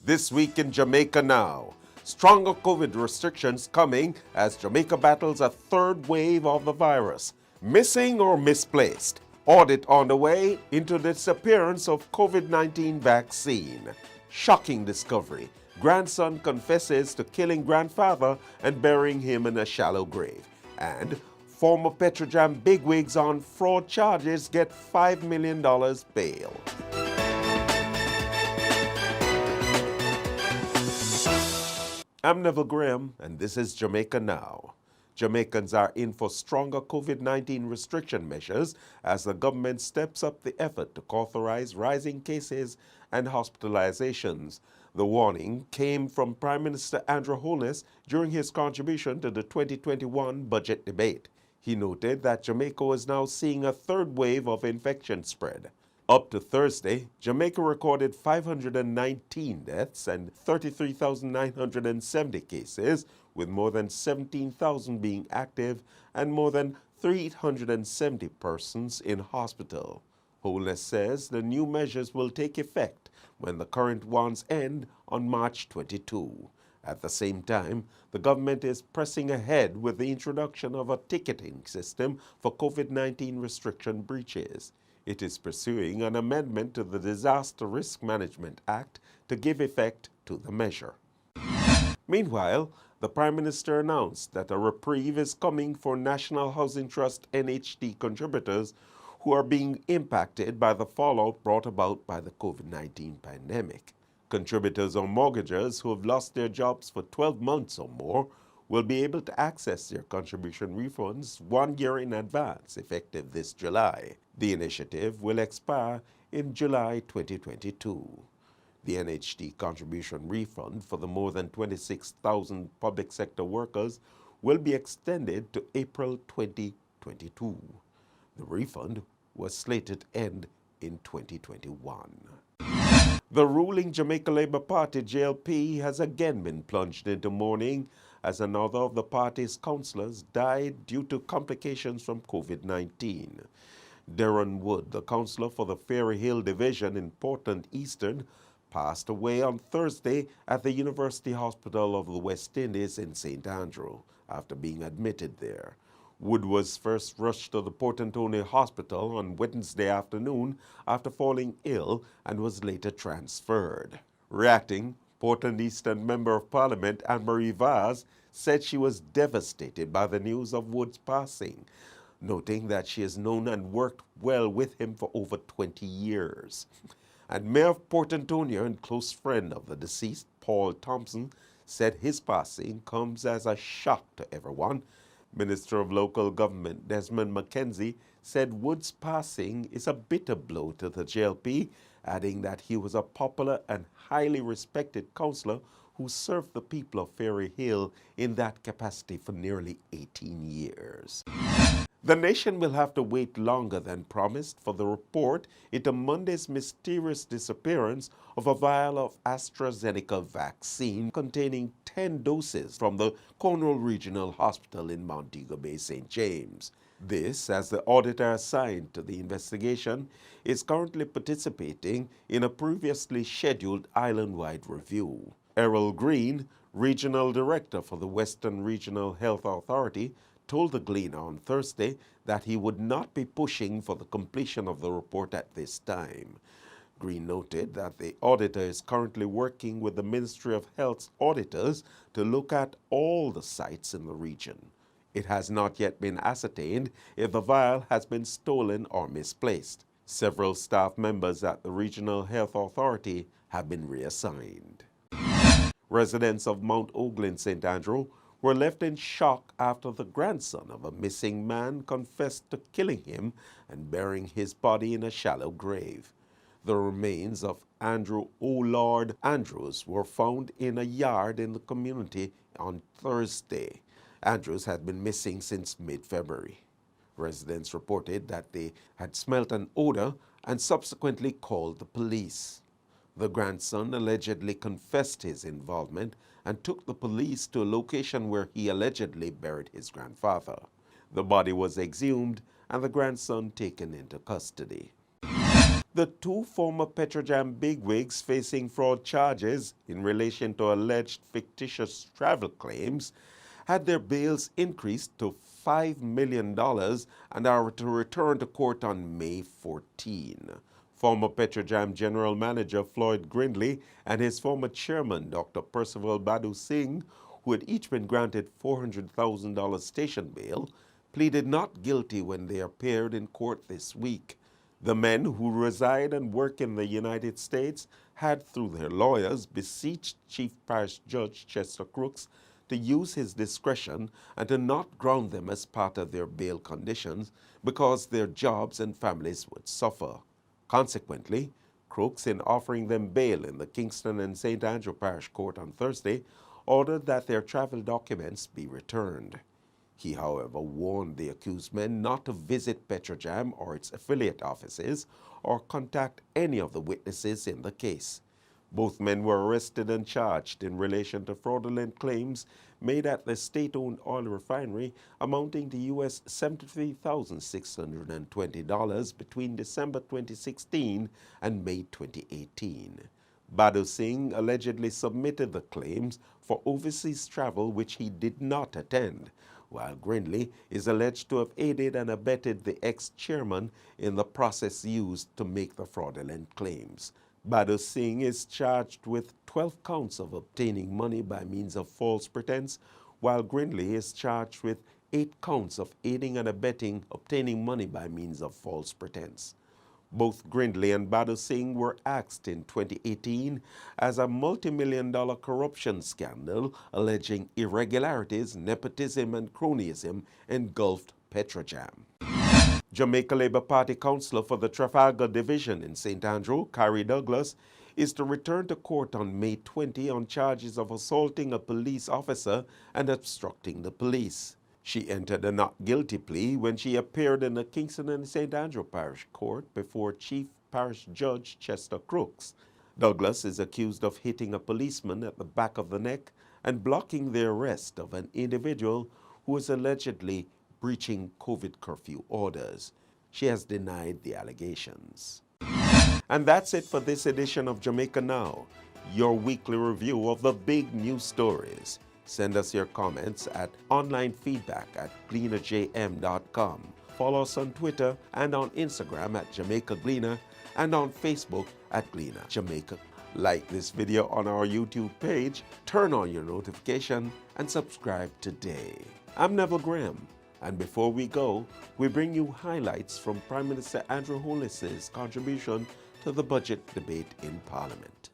This week in Jamaica now. Stronger COVID restrictions coming as Jamaica battles a third wave of the virus. Missing or misplaced? Audit on the way into the disappearance of COVID-19 vaccine. Shocking discovery. Grandson confesses to killing grandfather and burying him in a shallow grave. And former Petrojam bigwigs on fraud charges get $5 million bail. I'm Neville Graham, and this is Jamaica Now. Jamaicans are in for stronger COVID-19 restriction measures as the government steps up the effort to authorize rising cases and hospitalizations. The warning came from Prime Minister Andrew Holness during his contribution to the 2021 budget debate. He noted that Jamaica was now seeing a third wave of infection spread. Up to Thursday, Jamaica recorded 519 deaths and 33,970 cases, with more than 17,000 being active and more than 370 persons in hospital. Holness says the new measures will take effect when the current ones end on March 22. At the same time, the government is pressing ahead with the introduction of a ticketing system for COVID-19 restriction breaches. It is pursuing an amendment to the Disaster Risk Management Act to give effect to the measure. Meanwhile, the Prime Minister announced that a reprieve is coming for National Housing Trust NHT contributors who are being impacted by the fallout brought about by the COVID-19 pandemic. Contributors or mortgagors who have lost their jobs for 12 months or more will be able to access their contribution refunds 1 year in advance, effective this July. The initiative will expire in July 2022. The NHT contribution refund for the more than 26,000 public sector workers will be extended to April 2022. The refund was slated to end in 2021. The ruling Jamaica Labour Party, JLP, has again been plunged into mourning as another of the party's councillors died due to complications from COVID-19. Darren Wood, the councillor for the Ferry Hill Division in Portland Eastern, passed away on Thursday at the University Hospital of the West Indies in St. Andrew after being admitted there. Wood was first rushed to the Port Antonio Hospital on Wednesday afternoon after falling ill and was later transferred. Reacting, Portland Eastern Member of Parliament Anne-Marie Vaz said she was devastated by the news of Wood's passing, noting that she has known and worked well with him for over 20 years. And Mayor of Port Antonio and close friend of the deceased, Paul Thompson, said his passing comes as a shock to everyone. Minister of Local Government Desmond McKenzie said Wood's passing is a bitter blow to the JLP, adding that he was a popular and highly respected councillor who served the people of Ferry Hill in that capacity for nearly 18 years. The nation will have to wait longer than promised for the report into Monday's mysterious disappearance of a vial of AstraZeneca vaccine containing 10 doses from the Cornwall Regional Hospital in Montego Bay, St. James. This, as the auditor assigned to the investigation, is currently participating in a previously scheduled island-wide review. Errol Green, Regional Director for the Western Regional Health Authority, told the Gleaner on Thursday that he would not be pushing for the completion of the report at this time. Green noted that the auditor is currently working with the Ministry of Health's auditors to look at all the sites in the region. It has not yet been ascertained if the vial has been stolen or misplaced. Several staff members at the Regional Health Authority have been reassigned. Residents of Mount Oglin, St. Andrew, were left in shock after the grandson of a missing man confessed to killing him and burying his body in a shallow grave. The remains of Andrew O'Lord Andrews were found in a yard in the community on Thursday. Andrews had been missing since mid-February. Residents reported that they had smelt an odor and subsequently called the police. The grandson allegedly confessed his involvement and took the police to a location where he allegedly buried his grandfather. The body was exhumed and the grandson taken into custody. The two former Petrojam bigwigs facing fraud charges in relation to alleged fictitious travel claims had their bails increased to $5 million and are to return to court on May 14. Former Petrojam General Manager Floyd Grindley and his former chairman, Dr. Percival Badu Singh, who had each been granted $400,000 station bail, pleaded not guilty when they appeared in court this week. The men, who reside and work in the United States, had, through their lawyers, beseeched Chief Parish Judge Chester Crooks to use his discretion and to not ground them as part of their bail conditions because their jobs and families would suffer. Consequently, Crooks, in offering them bail in the Kingston and St. Andrew Parish Court on Thursday, ordered that their travel documents be returned. He, however, warned the accused men not to visit Petrojam or its affiliate offices or contact any of the witnesses in the case. Both men were arrested and charged in relation to fraudulent claims made at the state-owned oil refinery amounting to US $73,620 between December 2016 and May 2018. Badu Singh allegedly submitted the claims for overseas travel which he did not attend, while Grindley is alleged to have aided and abetted the ex-chairman in the process used to make the fraudulent claims. Badu Singh is charged with 12 counts of obtaining money by means of false pretense, while Grindley is charged with 8 counts of aiding and abetting obtaining money by means of false pretense. Both Grindley and Badu Singh were axed in 2018 as a multi-million-dollar corruption scandal alleging irregularities, nepotism, and cronyism engulfed Petrojam. Jamaica Labour Party councillor for the Trafalgar Division in St. Andrew, Carrie Douglas, is to return to court on May 20 on charges of assaulting a police officer and obstructing the police. She entered a not guilty plea when she appeared in the Kingston and St. Andrew Parish Court before Chief Parish Judge Chester Crooks. Douglas is accused of hitting a policeman at the back of the neck and blocking the arrest of an individual who was allegedly breaching COVID curfew orders. She has denied the allegations. And that's it for this edition of Jamaica Now, your weekly review of the big news stories. Send us your comments at onlinefeedback@gleanerjm.com. Follow us on Twitter and on Instagram at Jamaica Gleaner and on Facebook at Gleaner Jamaica. Like this video on our YouTube page, turn on your notification, and subscribe today. I'm Neville Graham, and before we go, we bring you highlights from Prime Minister Andrew Holness's contribution to the budget debate in Parliament.